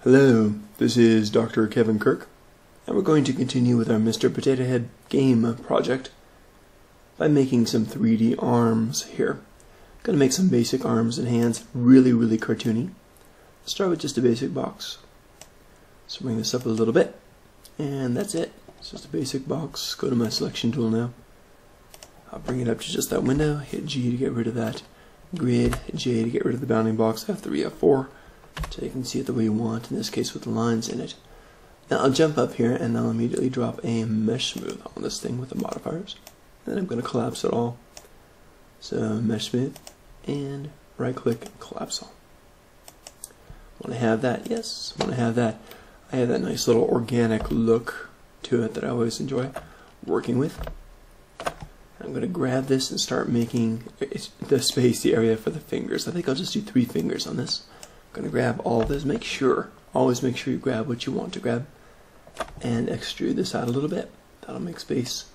Hello, this is Dr. Kevin Kirk, and we're going to continue with our Mr. Potato Head game project by making some 3D arms here. I'm going to make some basic arms and hands, really cartoony. Let's start with just a basic box. So bring this up a little bit, and that's it. It's just a basic box. Go to my selection tool now. I'll bring it up to just that window, hit G to get rid of that grid, J to get rid of the bounding box, F3, F4. So you can see it the way you want, in this case with the lines in it. Now I'll jump up here and I'll immediately drop a mesh smooth on this thing with the modifiers. And then I'm going to collapse it all. So mesh smooth and right click and collapse all. Want to have that? Yes, want to have that. I have that nice little organic look to it that I always enjoy working with. I'm going to grab this and start making the space, the area for the fingers. I think I'll just do 3 fingers on this. I'm going to grab all this, always make sure you grab what you want to grab, and extrude this out a little bit. That'll make space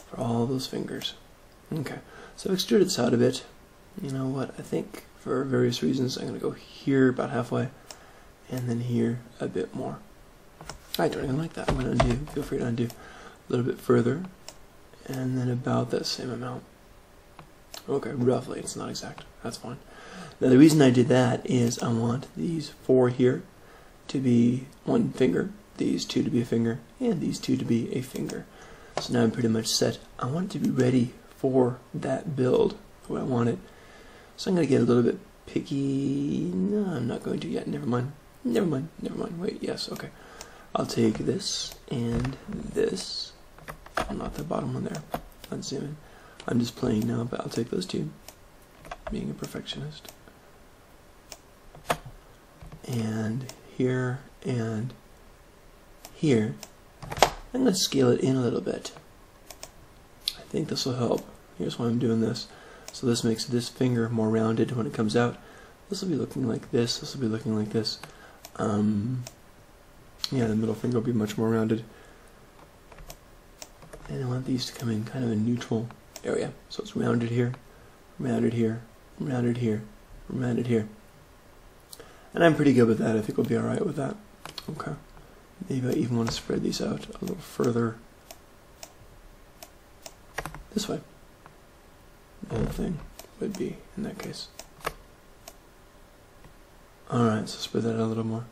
for all those fingers. Okay, so I've extruded this out a bit. You know what, I think for various reasons I'm going to go here about halfway, and then here a bit more. I don't even like that. I'm going to undo, feel free to undo a little bit further, and then about that same amount. Okay, roughly, it's not exact, that's fine. Now the reason I did that is I want these 4 here to be 1 finger, these 2 to be a finger, and these 2 to be a finger. So now I'm pretty much set. I want it to be ready for that build, the way I want it. So I'm going to get a little bit picky. No, I'm not going to yet, never mind, wait, yes, okay. I'll take this and this, not the bottom one there, let's zoom in. I'm just playing now, but I'll take those 2, being a perfectionist. And here, I'm going to scale it in a little bit. I think this will help. Here's why I'm doing this. So this makes this finger more rounded when it comes out. This will be looking like this, this will be looking like this. Yeah, the middle finger will be much more rounded. And I want these to come in kind of a neutral area. So it's rounded here, rounded here, rounded here, rounded here. And I'm pretty good with that. I think we'll be alright with that. Okay. Maybe I even want to spread these out a little further. This way. The whole thing would be in that case. Alright, so spread that out a little more.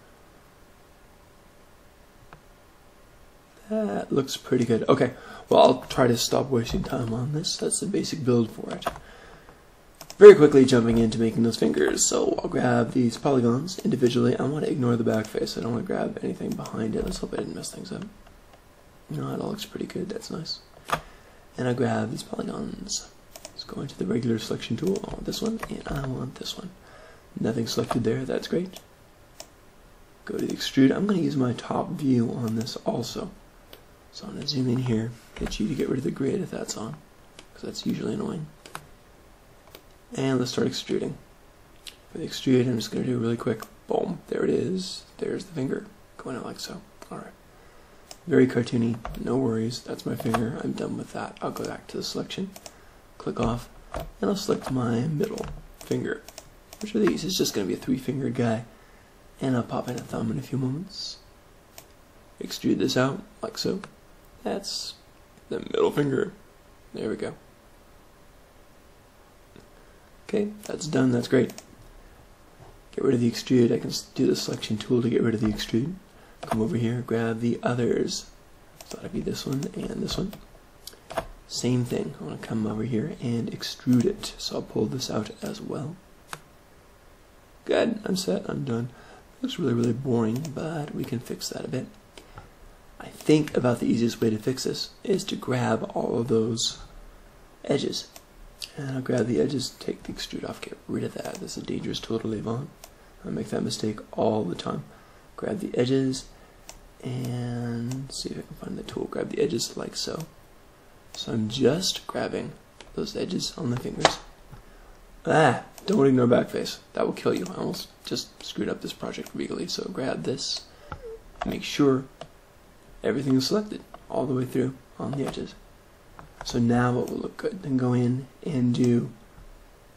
That looks pretty good. Okay, well I'll try to stop wasting time on this. That's the basic build for it. Very quickly jumping into making those fingers. So I'll grab these polygons individually. I want to ignore the back face. I don't want to grab anything behind it. Let's hope I didn't mess things up. No, it all looks pretty good. That's nice. And I grab these polygons. Let's go into the regular selection tool. I want this one, and I want this one. Nothing selected there. That's great. Go to the extrude. I'm going to use my top view on this also. So I'm going to zoom in here, hit G to get rid of the grid if that's on, because that's usually annoying. And let's start extruding. For the extrude, I'm just going to do really quick. Boom, there it is. There's the finger, going out like so. Alright. Very cartoony, no worries. That's my finger. I'm done with that. I'll go back to the selection, click off, and I'll select my middle finger. Which are these? It's just going to be a 3-fingered guy. And I'll pop in a thumb in a few moments. Extrude this out, like so. That's the middle finger. There we go. Okay, that's done, that's great. Get rid of the extrude. I can do the selection tool to get rid of the extrude. Come over here, grab the others. So that'd be this one and this one. Same thing. I want to come over here and extrude it. So I'll pull this out as well. Good, I'm set, I'm done. Looks really boring, but we can fix that a bit. I think about the easiest way to fix this is to grab all of those edges. And I'll grab the edges, take the extrude off, get rid of that. This is a dangerous tool to leave on. I make that mistake all the time. Grab the edges and see if I can find the tool. Grab the edges like so. So I'm just grabbing those edges on the fingers. Don't ignore backface. That will kill you. I almost just screwed up this project regally. So grab this, make sure everything is selected all the way through on the edges. So now it will look good. Then go in and do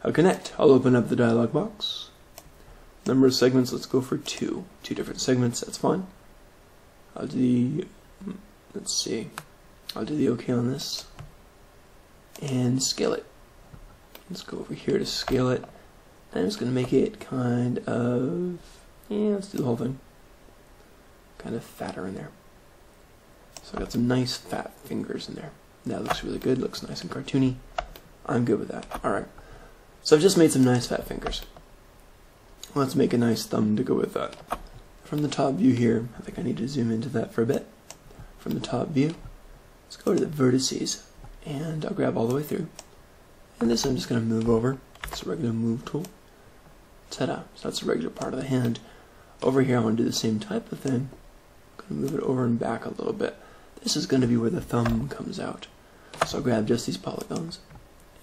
a connect. I'll open up the dialog box, Number of segments, let's go for 2. 2 different segments, that's fine. I'll do the, let's see, I'll do the OK on this. And scale it. Let's go over here to scale it. And I'm just going to make it kind of, let's do the whole thing. Kind of fatter in there. So I got some nice fat fingers in there. That looks really good, looks nice and cartoony. I'm good with that. Alright. So I've just made some nice fat fingers. Let's make a nice thumb to go with that. From the top view here, I think I need to zoom into that for a bit. From the top view, let's go to the vertices, and I'll grab all the way through. And this I'm just going to move over. It's a regular move tool. Ta-da! So that's a regular part of the hand. Over here I want to do the same type of thing. I'm going to move it over and back a little bit. This is going to be where the thumb comes out. So I'll grab just these polygons.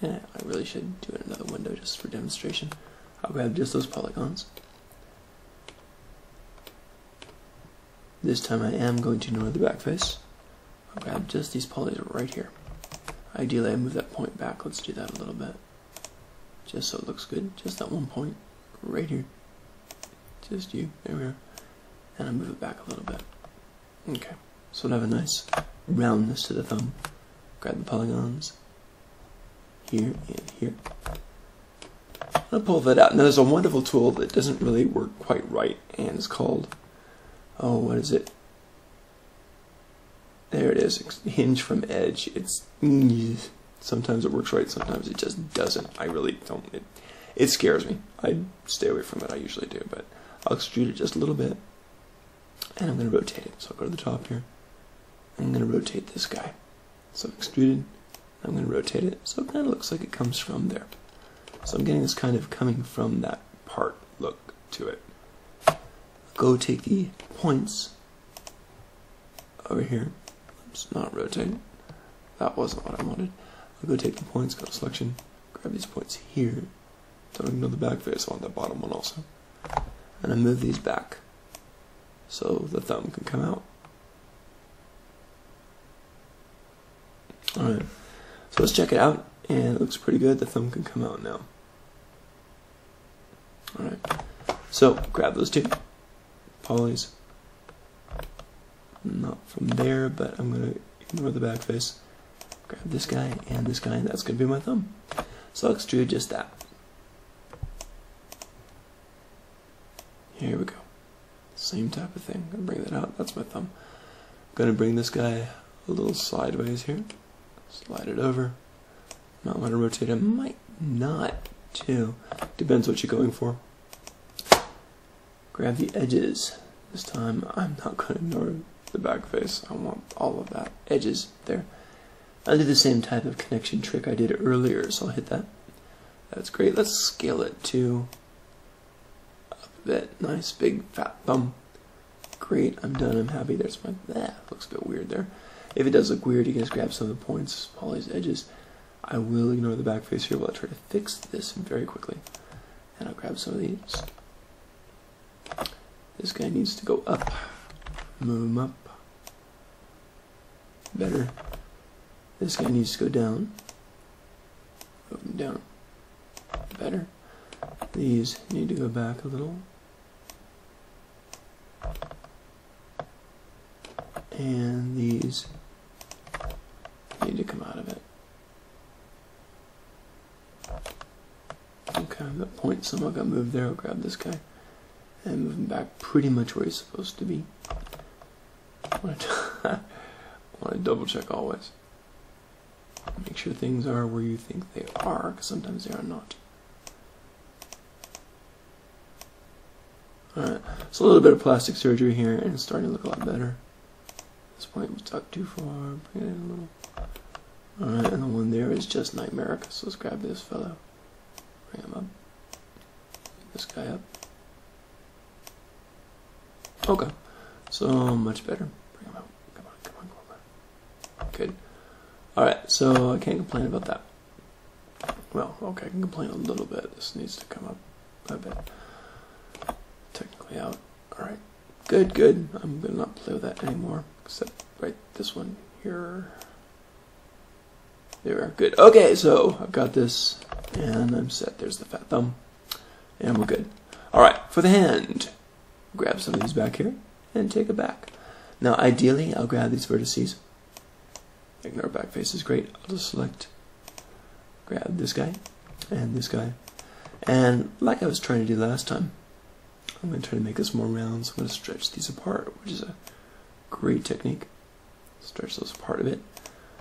Yeah, I really should do it in another window just for demonstration. I'll grab just those polygons. This time I am going to ignore the back face. I'll grab just these polys right here. Ideally I move that point back. Let's do that a little bit. Just so it looks good. Just that one point right here. Just you. There we are. And I move it back a little bit. Okay. So I have a nice roundness to the thumb. Grab the polygons. Here and here. I'm going to pull that out. Now there's a wonderful tool that doesn't really work quite right, and it's called, oh, what is it? There it is, hinge from edge. It's, sometimes it works right, sometimes it just doesn't. I really don't, it scares me. I stay away from it, I usually do, but I'll extrude it just a little bit, and I'm going to rotate it. So I'll go to the top here, I'm going to rotate this guy. So I've extruded, I'm going to rotate it, so it kind of looks like it comes from there. So I'm getting this kind of coming from that part look to it. Go take the points over here. Oops, not rotate. That wasn't what I wanted. I'll go take the points, go to selection, grab these points here. Don't ignore the back face, I want that bottom one also. And I move these back so the thumb can come out. Alright, so let's check it out, and it looks pretty good. The thumb can come out now. Alright, so grab those two polys. Not from there, but I'm going to ignore the back face. Grab this guy, and that's going to be my thumb. So I'll extrude just that. Here we go. Same type of thing. I'm going to bring that out. That's my thumb. I'm going to bring this guy a little sideways here. Slide it over. Might want to rotate it. Might not too. Depends what you're going for. Grab the edges. This time I'm not going to ignore the back face. I want all of that. Edges there. I'll do the same type of connection trick I did earlier, so I'll hit that. That's great. Let's scale it to up a bit. Nice big fat thumb. Great. I'm done. I'm happy. There's my, looks a bit weird there. If it does look weird, you can just grab some of the points, all these edges. I will ignore the back face here while I try to fix this very quickly. And I'll grab some of these. This guy needs to go up. Move him up. Better. This guy needs to go down. Move him down. Better. These need to go back a little. And these need to come out of it. Okay, that point somewhat got moved there. I'll grab this guy and move him back pretty much where he's supposed to be. I want to double check always. Make sure things are where you think they are, because sometimes they are not. Alright, so a little bit of plastic surgery here, and it's starting to look a lot better. This point was tucked too far, bring it in a little. Alright, and the one there is just nightmaric, so let's grab this fellow. Bring him up. Bring this guy up. Okay, so much better. Bring him out. Come on, come on, come on. Good. Alright, so I can't complain about that. Well, okay, I can complain a little bit. This needs to come up a bit. Technically out. Alright. Good, good. I'm going to not play with that anymore. Except right this one here. There we are. Good. Okay, so I've got this. And I'm set. There's the fat thumb. And we're good. Alright. for the hand. Grab some of these back here and take it back. Now ideally I'll grab these vertices. Ignore back face is great. I'll just select, grab this guy and this guy. And like I was trying to do last time, I'm going to try to make this more round, so I'm going to stretch these apart, which is a great technique. Stretch those apart a bit,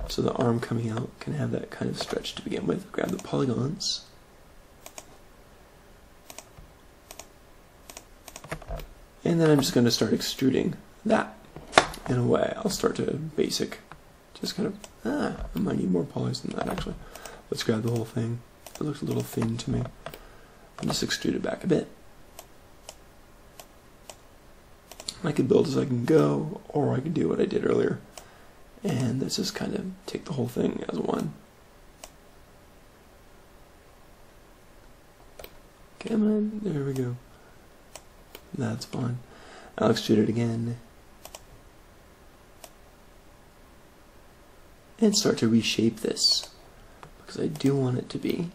so the arm coming out can have that kind of stretch to begin with. Grab the polygons. And then I'm just going to start extruding that in a way. I'll start to basic, just kind of, I might need more polys than that actually. Let's grab the whole thing. It looks a little thin to me. And just extrude it back a bit. I can build as I can go, or I can do what I did earlier. And let's just kind of take the whole thing as one. Come on, there we go. That's fine. I'll extrude it again. And start to reshape this, because I do want it to be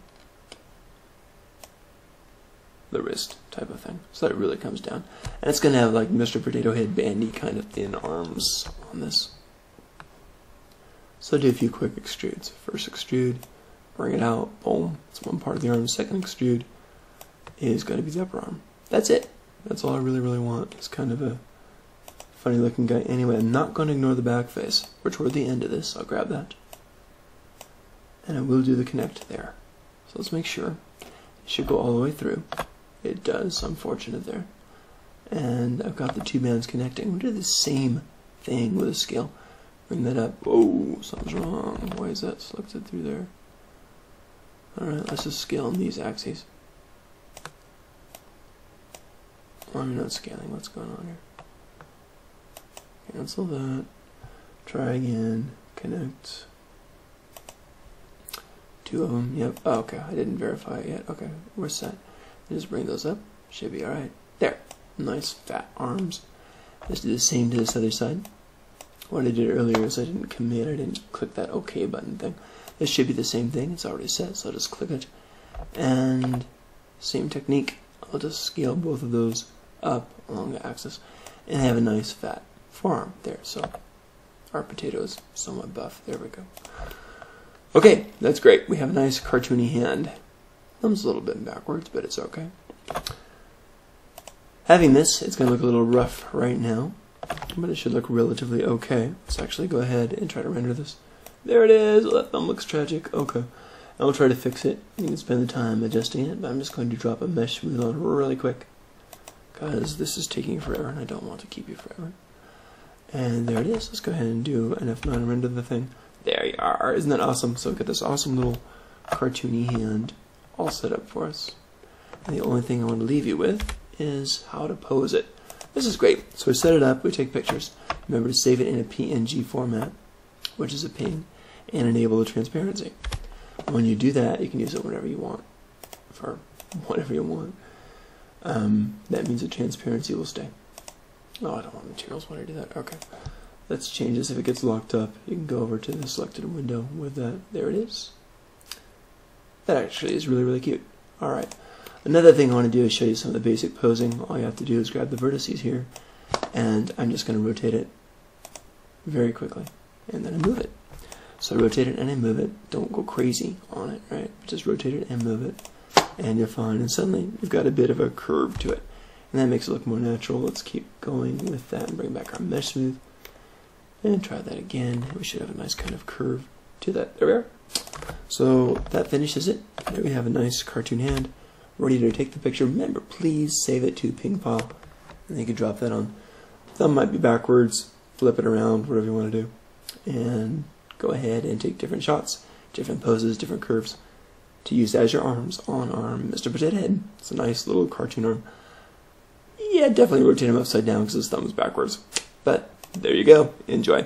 the wrist type of thing, so that it really comes down. And it's going to have like Mr. Potato Head bandy kind of thin arms on this. So I'll do a few quick extrudes. First extrude, bring it out, boom, it's one part of the arm. Second extrude is going to be the upper arm. That's it. That's all I really want. It's kind of a funny looking guy. Anyway, I'm not going to ignore the back face. We're toward the end of this. I'll grab that. And I will do the connect there. So let's make sure. It should go all the way through. It does. I'm fortunate there. And I've got the two bands connecting. We'll do the same thing with a scale. Bring that up. Whoa, something's wrong. Why is that selected through there? Alright, let's just scale on these axes. Oh, I'm not scaling. What's going on here? Cancel that. Try again. Connect. Two of them. Yep. Oh, okay. I didn't verify it yet. Okay. We're set. Just bring those up. Should be alright. There. Nice fat arms. Let's do the same to this other side. What I did earlier is I didn't commit. I didn't click that OK button thing. This should be the same thing. It's already set. So I'll just click it. And same technique. I'll just scale both of those up along the axis and have a nice fat forearm there. So our potato is somewhat buff. There we go. Okay, that's great. We have a nice cartoony hand. Thumb's a little bit backwards, but it's okay. Having this, it's going to look a little rough right now, but it should look relatively okay. Let's actually go ahead and try to render this. There it is. Well, that thumb looks tragic. Okay. I'll try to fix it. You can spend the time adjusting it, but I'm just going to drop a mesh smooth on really quick, because this is taking forever and I don't want to keep you forever. And there it is. Let's go ahead and do an F9 and render the thing. There you are. Isn't that awesome? So we've got this awesome little cartoony hand all set up for us. And the only thing I want to leave you with is how to pose it. This is great. So we set it up, we take pictures. Remember to save it in a PNG format, which is a ping, and enable the transparency. When you do that, you can use it whenever you want, for whatever you want. That means the transparency will stay. Oh, I don't want materials when I do that. Okay. Let's change this. If it gets locked up, you can go over to the selected window with that. There it is. That actually is really cute. Alright. Another thing I want to do is show you some of the basic posing. All you have to do is grab the vertices here, and I'm just going to rotate it very quickly, and then I move it. So I rotate it and I move it. Don't go crazy on it, right? Just rotate it and move it, and you're fine. And suddenly you've got a bit of a curve to it, and that makes it look more natural. Let's keep going with that and bring back our mesh smooth, and try that again. We should have a nice kind of curve to that. There we are. So that finishes it. There we have a nice cartoon hand ready to take the picture. Remember, please save it to ping file, and then you can drop that on. Thumb might be backwards, flip it around, whatever you want to do, and go ahead and take different shots, different poses, different curves to use as your arms on our Mr. Potato Head. It's a nice little cartoon arm. Yeah, definitely rotate him upside down because his thumb is backwards. But there you go. Enjoy.